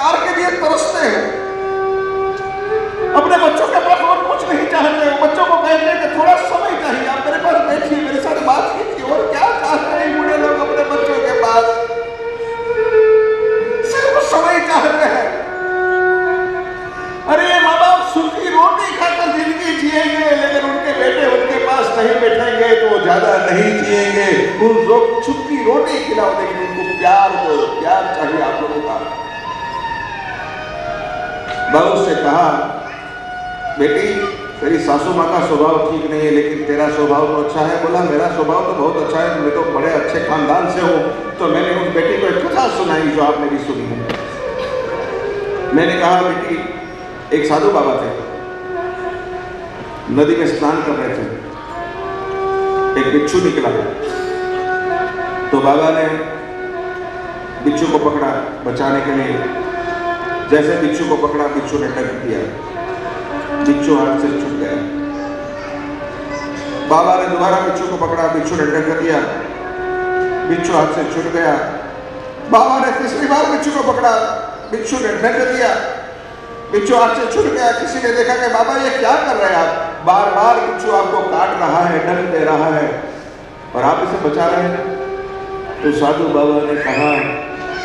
प्यार के लिए तरसते हैं, अपने बच्चों के पास और कुछ नहीं चाहते। वो बच्चों को कहते हैं कि थोड़ा समय चाहिए, आप मेरे पास बैठिए, मेरे साथ बात कीजिए। और क्या चाहते हैं बूढ़े लोग अपने बच्चों के पास? सिर्फ समय चाहते हैं। अरे ये माँ बाप सूखी रोटी खाकर जिंदगी जिएंगे, लेकिन उनके बेटे उनके पास नहीं बैठेंगे तो वो ज्यादा नहीं जिएंगे। उन लोग सूखी रोटी खिलाओ, लेकिन उनको प्यार दो। प्यार चाहिए आप लोगों का। बहू से कहा, बेटी तेरी सासू माँ का स्वभाव ठीक नहीं है, लेकिन तेरा स्वभाव तो अच्छा है। बोला मेरा स्वभाव तो बहुत अच्छा है, मैं तो बड़े अच्छे खानदान से हूँ। तो मैंने उस बेटी को एक कथा सुनाई जो आपने भी सुनी है। मैंने कहा, बेटी एक साधु बाबा थे, नदी में स्नान कर रहे थे, एक बिच्छू निकला। तो बाबा ने बिच्छू को पकड़ा बचाने के लिए। जैसे बिच्छू को पकड़ा, बिच्छू ने टक दिया, बिच्छू हाथ से छूट गया। बाबा ने दोबारा बिच्छू को पकड़ा, बिच्छू ने टक दिया, बिच्छू हाथ से छूट गया। बाबा ने तीसरी बार बिच्छू को पकड़ा, बिच्छू ने टक दिया, बिच्छू हाथ से छूट गया। किसी ने देखा कि बाबा ये क्या कर रहे हैं आप? बार बार बिच्छू आपको काट रहा है, डंक दे रहा है और आप इसे बचा रहे हैं। तो साधु बाबा ने कहा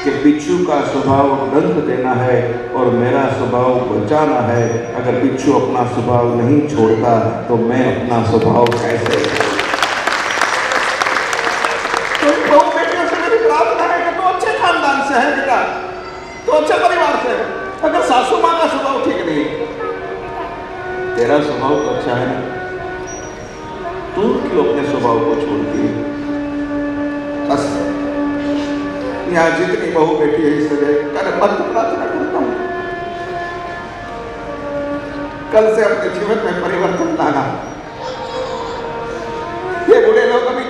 कि बिच्छू का स्वभाव डंक देना है और मेरा स्वभाव बचाना है। अगर बिच्छू अपना स्वभाव नहीं छोड़ता तो मैं अपना स्वभाव कैसे? तो बहु बेटियों से मेरी प्रार्थना है कि तू अच्छे खानदान से है बेटा, तो अच्छे परिवार से है। अगर सासू माँ का स्वभाव ठीक नहीं, तेरा स्वभाव तो अच्छा है ना, तू क्यों अपने स्वभाव को छोड़ती है? बस यहाँ जितनी बहू बेटी है इस जगह मत प्रार्थना करता हूँ, कल से अपने जीवन में परिवर्तन लाना। ये बूढ़े लोग अभी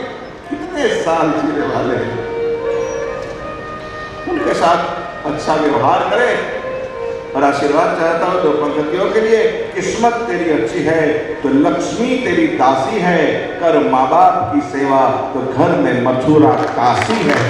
कितने साल जीने वाले हैं, उनके साथ अच्छा व्यवहार करें। और आशीर्वाद चाहता हूं तो पंक्तियों के लिए, किस्मत तेरी अच्छी है तो लक्ष्मी तेरी दासी है, कर माँ बाप की सेवा तो घर में मथुरा काशी है।